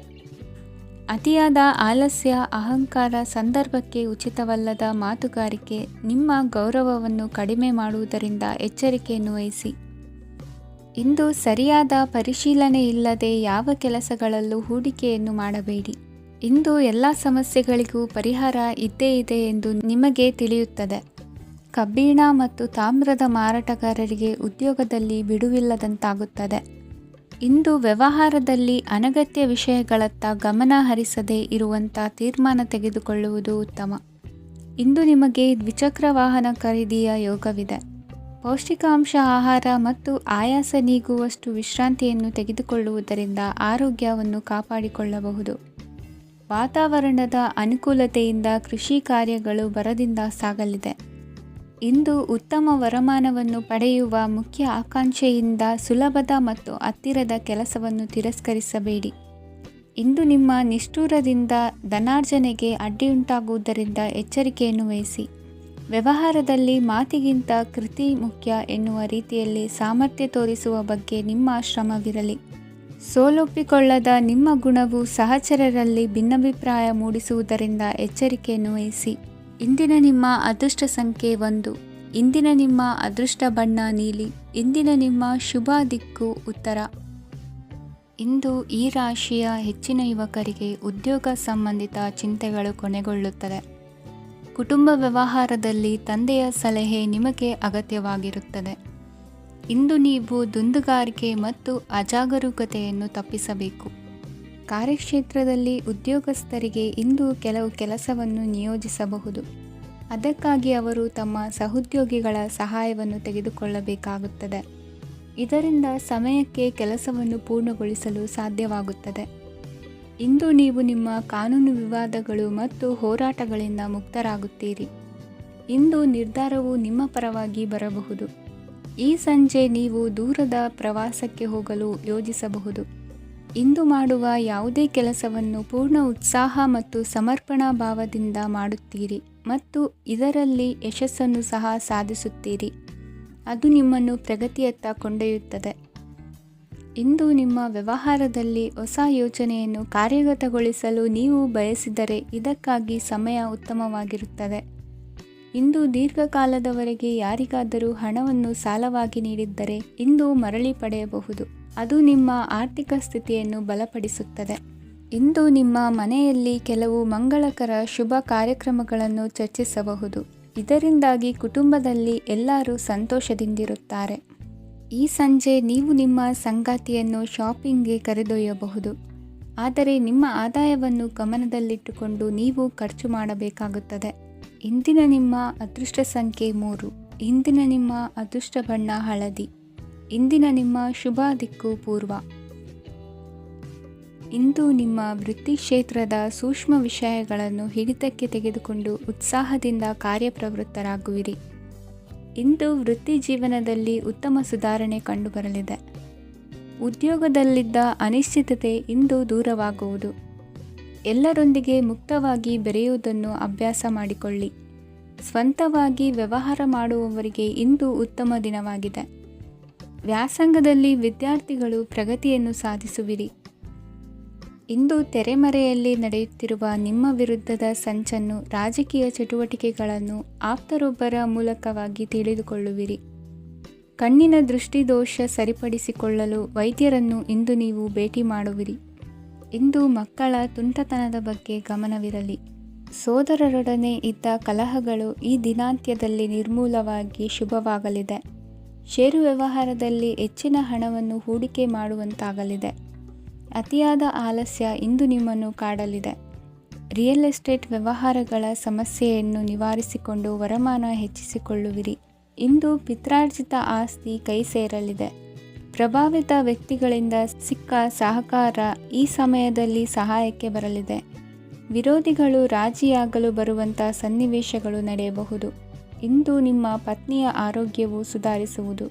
ಅತಿಯಾದ ಆಲಸ್ಯ, ಅಹಂಕಾರ, ಸಂದರ್ಭಕ್ಕೆ ಉಚಿತವಲ್ಲದ ಮಾತುಗಾರಿಕೆ ನಿಮ್ಮ ಗೌರವವನ್ನು ಕಡಿಮೆ ಮಾಡುವುದರಿಂದ ಎಚ್ಚರಿಕೆಯನ್ನು ವಹಿಸಿ. ಇಂದು ಸರಿಯಾದ ಪರಿಶೀಲನೆ ಇಲ್ಲದೆ ಯಾವ ಕೆಲಸಗಳಲ್ಲೂ ಹೂಡಿಕೆಯನ್ನು ಮಾಡಬೇಡಿ. ಇಂದು ಎಲ್ಲ ಸಮಸ್ಯೆಗಳಿಗೂ ಪರಿಹಾರ ಇದ್ದೇ ಇದೆ ಎಂದು ನಿಮಗೆ ತಿಳಿಯುತ್ತದೆ. ಕಬ್ಬಿಣ ಮತ್ತು ತಾಮ್ರದ ಮಾರಾಟಗಾರರಿಗೆ ಉದ್ಯೋಗದಲ್ಲಿ ಬಿಡುವಿಲ್ಲದಂತಾಗುತ್ತದೆ. ಇಂದು ವ್ಯವಹಾರದಲ್ಲಿ ಅನಗತ್ಯ ವಿಷಯಗಳತ್ತ ಗಮನ ಹರಿಸದೇ ಇರುವಂಥ ತೀರ್ಮಾನ ತೆಗೆದುಕೊಳ್ಳುವುದು ಉತ್ತಮ. ಇಂದು ನಿಮಗೆ ದ್ವಿಚಕ್ರ ವಾಹನ ಖರೀದಿಯ ಯೋಗವಿದೆ. ಪೌಷ್ಟಿಕಾಂಶ ಆಹಾರ ಮತ್ತು ಆಯಾಸ ನೀಗುವಷ್ಟು ವಿಶ್ರಾಂತಿಯನ್ನು ತೆಗೆದುಕೊಳ್ಳುವುದರಿಂದ ಆರೋಗ್ಯವನ್ನು ಕಾಪಾಡಿಕೊಳ್ಳಬಹುದು. ವಾತಾವರಣದ ಅನುಕೂಲತೆಯಿಂದ ಕೃಷಿ ಕಾರ್ಯಗಳು ಬರದಿಂದ ಸಾಗಲಿದೆ. ಇಂದು ಉತ್ತಮ ವರಮಾನವನ್ನು ಪಡೆಯುವ ಮುಖ್ಯ ಆಕಾಂಕ್ಷೆಯಿಂದ ಸುಲಭದ ಮತ್ತು ಹತ್ತಿರದ ಕೆಲಸವನ್ನು ತಿರಸ್ಕರಿಸಬೇಡಿ. ಇಂದು ನಿಮ್ಮ ನಿಷ್ಠುರದಿಂದ ಧನಾರ್ಜನೆಗೆ ಅಡ್ಡಿಯುಂಟಾಗುವುದರಿಂದ ಎಚ್ಚರಿಕೆಯನ್ನು ವಹಿಸಿ. ವ್ಯವಹಾರದಲ್ಲಿ ಮಾತಿಗಿಂತ ಕೃತಿ ಮುಖ್ಯ ಎನ್ನುವ ರೀತಿಯಲ್ಲಿ ಸಾಮರ್ಥ್ಯ ತೋರಿಸುವ ಬಗ್ಗೆ ನಿಮ್ಮ ಶ್ರಮವಿರಲಿ. ಸೋಲೊಪ್ಪಿಕೊಳ್ಳದ ನಿಮ್ಮ ಗುಣವು ಸಹಚರರಲ್ಲಿ ಭಿನ್ನಾಭಿಪ್ರಾಯ ಮೂಡಿಸುವುದರಿಂದ ಎಚ್ಚರಿಕೆಯನ್ನು ವಹಿಸಿ. ಇಂದಿನ ನಿಮ್ಮ ಅದೃಷ್ಟ ಸಂಖ್ಯೆ 1. ಇಂದಿನ ನಿಮ್ಮ ಅದೃಷ್ಟ ಬಣ್ಣ ನೀಲಿ. ಇಂದಿನ ನಿಮ್ಮ ಶುಭ ದಿಕ್ಕು ಉತ್ತರ. ಇಂದು ಈ ರಾಶಿಯ ಹೆಚ್ಚಿನ ಯುವಕರಿಗೆ ಉದ್ಯೋಗ ಸಂಬಂಧಿತ ಚಿಂತೆಗಳು ಕೊನೆಗೊಳ್ಳುತ್ತದೆ. ಕುಟುಂಬ ವ್ಯವಹಾರದಲ್ಲಿ ತಂದೆಯ ಸಲಹೆ ನಿಮಗೆ ಅಗತ್ಯವಾಗಿರುತ್ತದೆ. ಇಂದು ನೀವು ದುಂದುಗಾರಿಕೆ ಮತ್ತು ಅಜಾಗರೂಕತೆಯನ್ನು ತಪ್ಪಿಸಬೇಕು. ಕಾರ್ಯಕ್ಷೇತ್ರದಲ್ಲಿ ಉದ್ಯೋಗಸ್ಥರಿಗೆ ಇಂದು ಕೆಲವು ಕೆಲಸವನ್ನು ನಿಯೋಜಿಸಬಹುದು. ಅದಕ್ಕಾಗಿ ಅವರು ತಮ್ಮ ಸಹೋದ್ಯೋಗಿಗಳ ಸಹಾಯವನ್ನು ತೆಗೆದುಕೊಳ್ಳಬೇಕಾಗುತ್ತದೆ. ಇದರಿಂದ ಸಮಯಕ್ಕೆ ಕೆಲಸವನ್ನು ಪೂರ್ಣಗೊಳಿಸಲು ಸಾಧ್ಯವಾಗುತ್ತದೆ. ಇಂದು ನೀವು ನಿಮ್ಮ ಕಾನೂನು ವಿವಾದಗಳು ಮತ್ತು ಹೋರಾಟಗಳಿಂದ ಮುಕ್ತರಾಗುತ್ತೀರಿ. ಇಂದು ನಿರ್ಧಾರವು ನಿಮ್ಮ ಪರವಾಗಿ ಬರಬಹುದು. ಈ ಸಂಜೆ ನೀವು ದೂರದ ಪ್ರವಾಸಕ್ಕೆ ಹೋಗಲು ಯೋಜಿಸಬಹುದು. ಇಂದು ಮಾಡುವ ಯಾವುದೇ ಕೆಲಸವನ್ನು ಪೂರ್ಣ ಉತ್ಸಾಹ ಮತ್ತು ಸಮರ್ಪಣಾ ಭಾವದಿಂದ ಮಾಡುತ್ತೀರಿ ಮತ್ತು ಇದರಲ್ಲಿ ಯಶಸ್ಸನ್ನು ಸಹ ಸಾಧಿಸುತ್ತೀರಿ. ಅದು ನಿಮ್ಮನ್ನು ಪ್ರಗತಿಯತ್ತ ಕೊಂಡೊಯ್ಯುತ್ತದೆ. ಇಂದು ನಿಮ್ಮ ವ್ಯವಹಾರದಲ್ಲಿ ಹೊಸ ಯೋಜನೆಯನ್ನು ಕಾರ್ಯಗತಗೊಳಿಸಲು ನೀವು ಬಯಸಿದರೆ ಇದಕ್ಕಾಗಿ ಸಮಯ ಉತ್ತಮವಾಗಿರುತ್ತದೆ. ಇಂದು ದೀರ್ಘಕಾಲದವರೆಗೆ ಯಾರಿಗಾದರೂ ಹಣವನ್ನು ಸಾಲವಾಗಿ ನೀಡಿದ್ದರೆ ಇಂದು ಮರಳಿ ಪಡೆಯಬಹುದು. ಅದು ನಿಮ್ಮ ಆರ್ಥಿಕ ಸ್ಥಿತಿಯನ್ನು ಬಲಪಡಿಸುತ್ತದೆ. ಇಂದು ನಿಮ್ಮ ಮನೆಯಲ್ಲಿ ಕೆಲವು ಮಂಗಳಕರ ಶುಭ ಕಾರ್ಯಕ್ರಮಗಳನ್ನು ಚರ್ಚಿಸಬಹುದು. ಇದರಿಂದಾಗಿ ಕುಟುಂಬದಲ್ಲಿ ಎಲ್ಲರೂ ಸಂತೋಷದಿಂದಿರುತ್ತಾರೆ. ಈ ಸಂಜೆ ನೀವು ನಿಮ್ಮ ಸಂಗಾತಿಯನ್ನು ಶಾಪಿಂಗ್ಗೆ ಕರೆದೊಯ್ಯಬಹುದು. ಆದರೆ ನಿಮ್ಮ ಆದಾಯವನ್ನು ಗಮನದಲ್ಲಿಟ್ಟುಕೊಂಡು ನೀವು ಖರ್ಚು ಮಾಡಬೇಕಾಗುತ್ತದೆ. ಇಂದಿನ ನಿಮ್ಮ ಅದೃಷ್ಟ ಸಂಖ್ಯೆ 3. ಇಂದಿನ ನಿಮ್ಮ ಅದೃಷ್ಟ ಬಣ್ಣ ಹಳದಿ. ಇಂದಿನ ನಿಮ್ಮ ಶುಭ ದಿಕ್ಕು ಪೂರ್ವ. ಇಂದು ನಿಮ್ಮ ವೃತ್ತಿ ಕ್ಷೇತ್ರದ ಸೂಕ್ಷ್ಮ ವಿಷಯಗಳನ್ನು ಹಿಡಿತಕ್ಕೆ ತೆಗೆದುಕೊಂಡು ಉತ್ಸಾಹದಿಂದ ಕಾರ್ಯಪ್ರವೃತ್ತರಾಗುವಿರಿ. ಇಂದು ವೃತ್ತಿ ಜೀವನದಲ್ಲಿ ಉತ್ತಮ ಸುಧಾರಣೆ ಕಂಡುಬರಲಿದೆ. ಉದ್ಯೋಗದಲ್ಲಿದ್ದ ಅನಿಶ್ಚಿತತೆ ಇಂದು ದೂರವಾಗುವುದು. ಎಲ್ಲರೊಂದಿಗೆ ಮುಕ್ತವಾಗಿ ಬೆರೆಯುವುದನ್ನು ಅಭ್ಯಾಸ ಮಾಡಿಕೊಳ್ಳಿ. ಸ್ವಂತವಾಗಿ ವ್ಯವಹಾರ ಮಾಡುವವರಿಗೆ ಇಂದು ಉತ್ತಮ ದಿನವಾಗಿದೆ. ವ್ಯಾಸಂಗದಲ್ಲಿ ವಿದ್ಯಾರ್ಥಿಗಳು ಪ್ರಗತಿಯನ್ನು ಸಾಧಿಸುವಿರಿ. ಇಂದು ತೆರೆಮರೆಯಲ್ಲಿ ನಡೆಯುತ್ತಿರುವ ನಿಮ್ಮ ವಿರುದ್ಧದ ಸಂಚನ್ನು, ರಾಜಕೀಯ ಚಟುವಟಿಕೆಗಳನ್ನು ಆಪ್ತರೊಬ್ಬರ ಮೂಲಕವಾಗಿ ತಿಳಿದುಕೊಳ್ಳುವಿರಿ. ಕಣ್ಣಿನ ದೃಷ್ಟಿದೋಷ ಸರಿಪಡಿಸಿಕೊಳ್ಳಲು ವೈದ್ಯರನ್ನು ಇಂದು ನೀವು ಭೇಟಿ ಮಾಡುವಿರಿ. ಇಂದು ಮಕ್ಕಳ ತುಂಟತನದ ಬಗ್ಗೆ ಗಮನವಿರಲಿ. ಸೋದರರೊಡನೆ ಇದ್ದ ಕಲಹಗಳು ಈ ದಿನಾಂತ್ಯದಲ್ಲಿ ನಿರ್ಮೂಲವಾಗಿ ಶುಭವಾಗಲಿದೆ. ಷೇರು ವ್ಯವಹಾರದಲ್ಲಿ ಹೆಚ್ಚಿನ ಹಣವನ್ನು ಹೂಡಿಕೆ ಮಾಡುವಂತಾಗಲಿದೆ. ಅತಿಯಾದ ಆಲಸ್ಯ ಇಂದು ನಿಮ್ಮನ್ನು ಕಾಡಲಿದೆ. ರಿಯಲ್ ಎಸ್ಟೇಟ್ ವ್ಯವಹಾರಗಳ ಸಮಸ್ಯೆಯನ್ನು ನಿವಾರಿಸಿಕೊಂಡು ವರಮಾನ ಹೆಚ್ಚಿಸಿಕೊಳ್ಳುವಿರಿ. ಇಂದು ಪಿತ್ರಾರ್ಜಿತ ಆಸ್ತಿ ಕೈ ಸೇರಲಿದೆ. ಪ್ರಭಾವಿತ ವ್ಯಕ್ತಿಗಳಿಂದ ಸಿಕ್ಕ ಸಹಕಾರ ಈ ಸಮಯದಲ್ಲಿ ಸಹಾಯಕ್ಕೆ ಬರಲಿದೆ. ವಿರೋಧಿಗಳು ರಾಜಿಯಾಗಲು ಬರುವಂಥ ಸನ್ನಿವೇಶಗಳು ನಡೆಯಬಹುದು. ಇಂದು ನಿಮ್ಮ ಪತ್ನಿಯ ಆರೋಗ್ಯವು ಸುಧಾರಿಸುವುದು.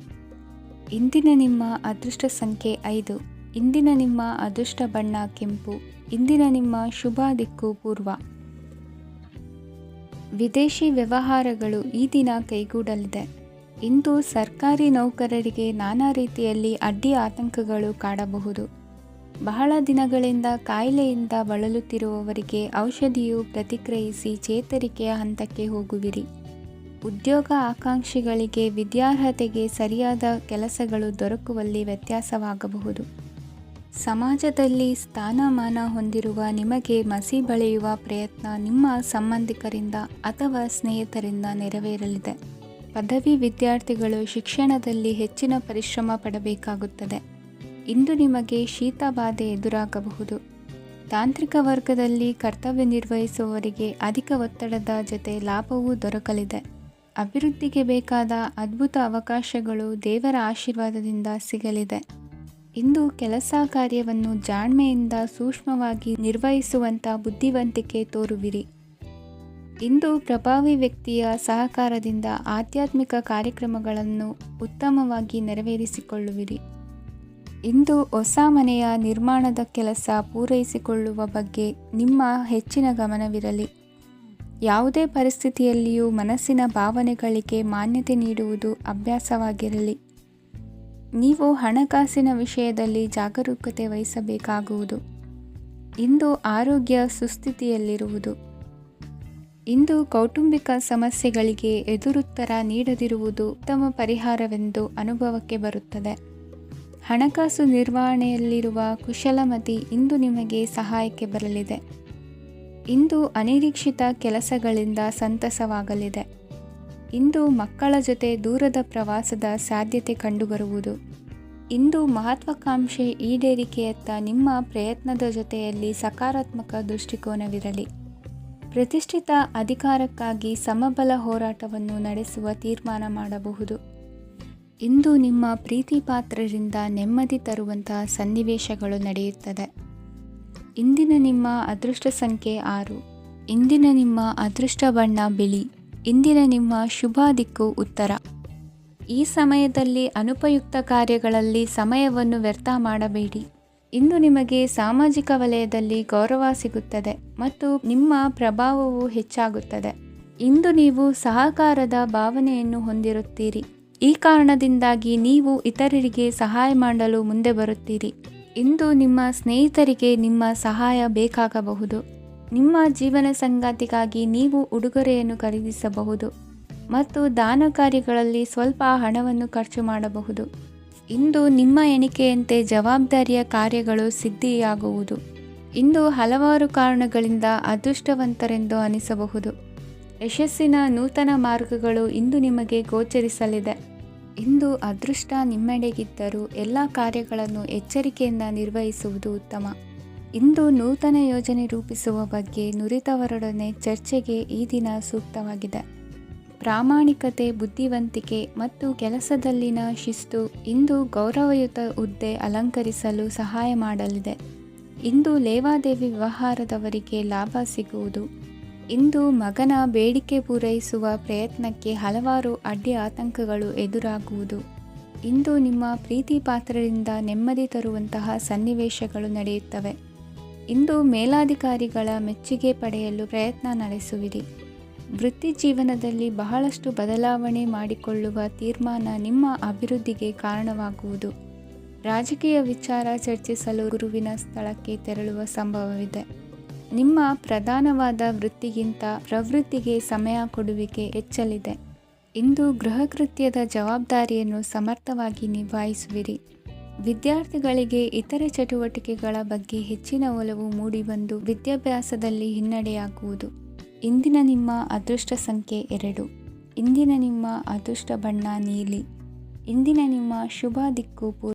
ಇಂದಿನ ನಿಮ್ಮ ಅದೃಷ್ಟ ಸಂಖ್ಯೆ 5. ಇಂದಿನ ನಿಮ್ಮ ಅದೃಷ್ಟ ಬಣ್ಣ ಕೆಂಪು. ಇಂದಿನ ನಿಮ್ಮ ಶುಭ ದಿಕ್ಕು ಪೂರ್ವ. ವಿದೇಶಿ ವ್ಯವಹಾರಗಳು ಈ ದಿನ ಕೈಗೂಡಲಿದೆ. ಇಂದು ಸರ್ಕಾರಿ ನೌಕರರಿಗೆ ನಾನಾ ರೀತಿಯಲ್ಲಿ ಅಡ್ಡಿ ಆತಂಕಗಳು ಕಾಡಬಹುದು. ಬಹಳ ದಿನಗಳಿಂದ ಕಾಯಿಲೆಯಿಂದ ಬಳಲುತ್ತಿರುವವರಿಗೆ ಔಷಧಿಯು ಪ್ರತಿಕ್ರಿಯಿಸಿ ಚೇತರಿಕೆಯ ಹಂತಕ್ಕೆ ಹೋಗುವಿರಿ. ಉದ್ಯೋಗ ಆಕಾಂಕ್ಷಿಗಳಿಗೆ ವಿದ್ಯಾರ್ಹತೆಗೆ ಸರಿಯಾದ ಕೆಲಸಗಳು ದೊರಕುವಲ್ಲಿ ವ್ಯತ್ಯಾಸವಾಗಬಹುದು. ಸಮಾಜದಲ್ಲಿ ಸ್ಥಾನಮಾನ ಹೊಂದಿರುವ ನಿಮಗೆ ಮಸಿ ಬಳಿಯುವ ಪ್ರಯತ್ನ ನಿಮ್ಮ ಸಂಬಂಧಿಕರಿಂದ ಅಥವಾ ಸ್ನೇಹಿತರಿಂದ ನೆರವೇರಲಿದೆ. ಪದವಿ ವಿದ್ಯಾರ್ಥಿಗಳು ಶಿಕ್ಷಣದಲ್ಲಿ ಹೆಚ್ಚಿನ ಪರಿಶ್ರಮ ಪಡಬೇಕಾಗುತ್ತದೆ. ಇಂದು ನಿಮಗೆ ಶೀತ ಬಾಧೆ ಎದುರಾಗಬಹುದು. ತಾಂತ್ರಿಕ ವರ್ಗದಲ್ಲಿ ಕರ್ತವ್ಯ ನಿರ್ವಹಿಸುವವರಿಗೆ ಅಧಿಕ ಒತ್ತಡದ ಜೊತೆ ಲಾಭವೂ ದೊರಕಲಿದೆ. ಅಭಿವೃದ್ಧಿಗೆ ಬೇಕಾದ ಅದ್ಭುತ ಅವಕಾಶಗಳು ದೇವರ ಆಶೀರ್ವಾದದಿಂದ ಸಿಗಲಿದೆ. ಇಂದು ಕೆಲಸ ಕಾರ್ಯವನ್ನು ಜಾಣ್ಮೆಯಿಂದ ಸೂಕ್ಷ್ಮವಾಗಿ ನಿರ್ವಹಿಸುವಂಥ ಬುದ್ಧಿವಂತಿಕೆ ತೋರುವಿರಿ. ಇಂದು ಪ್ರಭಾವಿ ವ್ಯಕ್ತಿಯ ಸಹಕಾರದಿಂದ ಆಧ್ಯಾತ್ಮಿಕ ಕಾರ್ಯಕ್ರಮಗಳನ್ನು ಉತ್ತಮವಾಗಿ ನೆರವೇರಿಸಿಕೊಳ್ಳುವಿರಿ. ಇಂದು ಹೊಸ ಮನೆಯ ನಿರ್ಮಾಣದ ಕೆಲಸ ಪೂರೈಸಿಕೊಳ್ಳುವ ಬಗ್ಗೆ ನಿಮ್ಮ ಹೆಚ್ಚಿನ ಗಮನವಿರಲಿ. ಯಾವುದೇ ಪರಿಸ್ಥಿತಿಯಲ್ಲಿಯೂ ಮನಸ್ಸಿನ ಭಾವನೆಗಳಿಗೆ ಮಾನ್ಯತೆ ನೀಡುವುದು ಅಭ್ಯಾಸವಾಗಿರಲಿ. ನೀವು ಹಣಕಾಸಿನ ವಿಷಯದಲ್ಲಿ ಜಾಗರೂಕತೆ ವಹಿಸಬೇಕಾಗುವುದು. ಇಂದು ಆರೋಗ್ಯ ಸುಸ್ಥಿತಿಯಲ್ಲಿರುವುದು. ಇಂದು ಕೌಟುಂಬಿಕ ಸಮಸ್ಯೆಗಳಿಗೆ ಎದುರುತ್ತರ ನೀಡದಿರುವುದು ಉತ್ತಮ ಪರಿಹಾರವೆಂದು ಅನುಭವಕ್ಕೆ ಬರುತ್ತದೆ. ಹಣಕಾಸು ನಿರ್ವಹಣೆಯಲ್ಲಿರುವ ಕುಶಲಮತಿ ಇಂದು ನಿಮಗೆ ಸಹಾಯಕ್ಕೆ ಬರಲಿದೆ. ಇಂದು ಅನಿರೀಕ್ಷಿತ ಕೆಲಸಗಳಿಂದ ಸಂತಸವಾಗಲಿದೆ. ಇಂದು ಮಕ್ಕಳ ಜೊತೆ ದೂರದ ಪ್ರವಾಸದ ಸಾಧ್ಯತೆ ಕಂಡುಬರುವುದು. ಇಂದು ಮಹತ್ವಾಕಾಂಕ್ಷೆ ಈಡೇರಿಕೆಯತ್ತ ನಿಮ್ಮ ಪ್ರಯತ್ನದ ಜೊತೆಯಲ್ಲಿ ಸಕಾರಾತ್ಮಕ ದೃಷ್ಟಿಕೋನವಿರಲಿ. ಪ್ರತಿಷ್ಠಿತ ಅಧಿಕಾರಕ್ಕಾಗಿ ಸಮಬಲ ಹೋರಾಟವನ್ನು ನಡೆಸುವ ತೀರ್ಮಾನ ಮಾಡಬಹುದು. ಇಂದು ನಿಮ್ಮ ಪ್ರೀತಿ ಪಾತ್ರರಿಂದ ನೆಮ್ಮದಿ ತರುವಂತಹ ಸನ್ನಿವೇಶಗಳು ನಡೆಯುತ್ತದೆ. ಇಂದಿನ ನಿಮ್ಮ ಅದೃಷ್ಟ ಸಂಖ್ಯೆ 6. ಇಂದಿನ ನಿಮ್ಮ ಅದೃಷ್ಟ ಬಣ್ಣ ಬಿಳಿ. ಇಂದಿನ ನಿಮ್ಮ ಶುಭ ದಿಕ್ಕು ಉತ್ತರ. ಈ ಸಮಯದಲ್ಲಿ ಅನುಪಯುಕ್ತ ಕಾರ್ಯಗಳಲ್ಲಿ ಸಮಯವನ್ನು ವ್ಯರ್ಥ ಮಾಡಬೇಡಿ. ಇಂದು ನಿಮಗೆ ಸಾಮಾಜಿಕ ವಲಯದಲ್ಲಿ ಗೌರವ ಸಿಗುತ್ತದೆ ಮತ್ತು ನಿಮ್ಮ ಪ್ರಭಾವವು ಹೆಚ್ಚಾಗುತ್ತದೆ. ಇಂದು ನೀವು ಸಹಕಾರದ ಭಾವನೆಯನ್ನು ಹೊಂದಿರುತ್ತೀರಿ. ಈ ಕಾರಣದಿಂದಾಗಿ ನೀವು ಇತರರಿಗೆ ಸಹಾಯ ಮಾಡಲು ಮುಂದೆ ಬರುತ್ತೀರಿ. ಇಂದು ನಿಮ್ಮ ಸ್ನೇಹಿತರಿಗೆ ನಿಮ್ಮ ಸಹಾಯ ಬೇಕಾಗಬಹುದು. ನಿಮ್ಮ ಜೀವನ ಸಂಗಾತಿಗಾಗಿ ನೀವು ಉಡುಗೊರೆಯನ್ನು ಖರೀದಿಸಬಹುದು ಮತ್ತು ದಾನ ಕಾರ್ಯಗಳಲ್ಲಿ ಸ್ವಲ್ಪ ಹಣವನ್ನು ಖರ್ಚು ಮಾಡಬಹುದು. ಇಂದು ನಿಮ್ಮ ಎಣಿಕೆಯಂತೆ ಜವಾಬ್ದಾರಿಯ ಕಾರ್ಯಗಳು ಸಿದ್ಧಿಯಾಗುವುದು. ಇಂದು ಹಲವಾರು ಕಾರಣಗಳಿಂದ ಅದೃಷ್ಟವಂತರೆಂದು ಅನಿಸಬಹುದು. ಯಶಸ್ಸಿನ ನೂತನ ಮಾರ್ಗಗಳು ಇಂದು ನಿಮಗೆ ಗೋಚರಿಸಲಿದೆ. ಇಂದು ಅದೃಷ್ಟ ನಿಮ್ಮೆಡೆಗಿದ್ದರೂ ಎಲ್ಲ ಕಾರ್ಯಗಳನ್ನು ಎಚ್ಚರಿಕೆಯಿಂದ ನಿರ್ವಹಿಸುವುದು ಉತ್ತಮ. ಇಂದು ನೂತನ ಯೋಜನೆ ರೂಪಿಸುವ ಬಗ್ಗೆ ನುರಿತವರೊಡನೆ ಚರ್ಚೆಗೆ ಈ ದಿನ ಸೂಕ್ತವಾಗಿದೆ. ಪ್ರಾಮಾಣಿಕತೆ, ಬುದ್ಧಿವಂತಿಕೆ ಮತ್ತು ಕೆಲಸದಲ್ಲಿನ ಶಿಸ್ತು ಇಂದು ಗೌರವಯುತ ಹುದ್ದೆ ಅಲಂಕರಿಸಲು ಸಹಾಯ ಮಾಡಲಿದೆ. ಇಂದು ಲೇವಾದೇವಿ ವ್ಯವಹಾರದವರಿಗೆ ಲಾಭ ಸಿಗುವುದು. ಇಂದು ಮಗನ ಬೇಡಿಕೆ ಪೂರೈಸುವ ಪ್ರಯತ್ನಕ್ಕೆ ಹಲವಾರು ಅಡ್ಡಿ ಆತಂಕಗಳು ಎದುರಾಗುವುದು. ಇಂದು ನಿಮ್ಮ ಪ್ರೀತಿ ಪಾತ್ರರಿಂದ ನೆಮ್ಮದಿ ತರುವಂತಹ ಸನ್ನಿವೇಶಗಳು ನಡೆಯುತ್ತವೆ. ಇಂದು ಮೇಲಾಧಿಕಾರಿಗಳ ಮೆಚ್ಚುಗೆ ಪಡೆಯಲು ಪ್ರಯತ್ನ ನಡೆಸುವಿರಿ. ವೃತ್ತಿ ಜೀವನದಲ್ಲಿ ಬಹಳಷ್ಟು ಬದಲಾವಣೆ ಮಾಡಿಕೊಳ್ಳುವ ತೀರ್ಮಾನ ನಿಮ್ಮ ಅಭಿವೃದ್ಧಿಗೆ ಕಾರಣವಾಗುವುದು. ರಾಜಕೀಯ ವಿಚಾರ ಚರ್ಚಿಸಲು ಗುರುವಿನ ಸ್ಥಳಕ್ಕೆ ತೆರಳುವ ಸಂಭವವಿದೆ. ನಿಮ್ಮ ಪ್ರಧಾನವಾದ ವೃತ್ತಿಗಿಂತ ಪ್ರವೃತ್ತಿಗೆ ಸಮಯ ಕೊಡುವಿಕೆ ಹೆಚ್ಚಲಿದೆ. ಇಂದು ಗೃಹ ಕೃತ್ಯದ ಜವಾಬ್ದಾರಿಯನ್ನು ಸಮರ್ಥವಾಗಿ ನಿಭಾಯಿಸುವಿರಿ. ವಿದ್ಯಾರ್ಥಿಗಳಿಗೆ ಇತರೆ ಚಟುವಟಿಕೆಗಳ ಬಗ್ಗೆ ಹೆಚ್ಚಿನ ಒಲವು ಮೂಡಿಬಂದು ವಿದ್ಯಾಭ್ಯಾಸದಲ್ಲಿ ಹಿನ್ನಡೆಯಾಗುವುದು. ಇಂದಿನ ನಿಮ್ಮ ಅದೃಷ್ಟ ಸಂಖ್ಯೆ 2. ಇಂದಿನ ನಿಮ್ಮ ಅದೃಷ್ಟ ಬಣ್ಣ ನೀಲಿ. ಇಂದಿನ ನಿಮ್ಮ ಶುಭ ದಿಕ್ಕು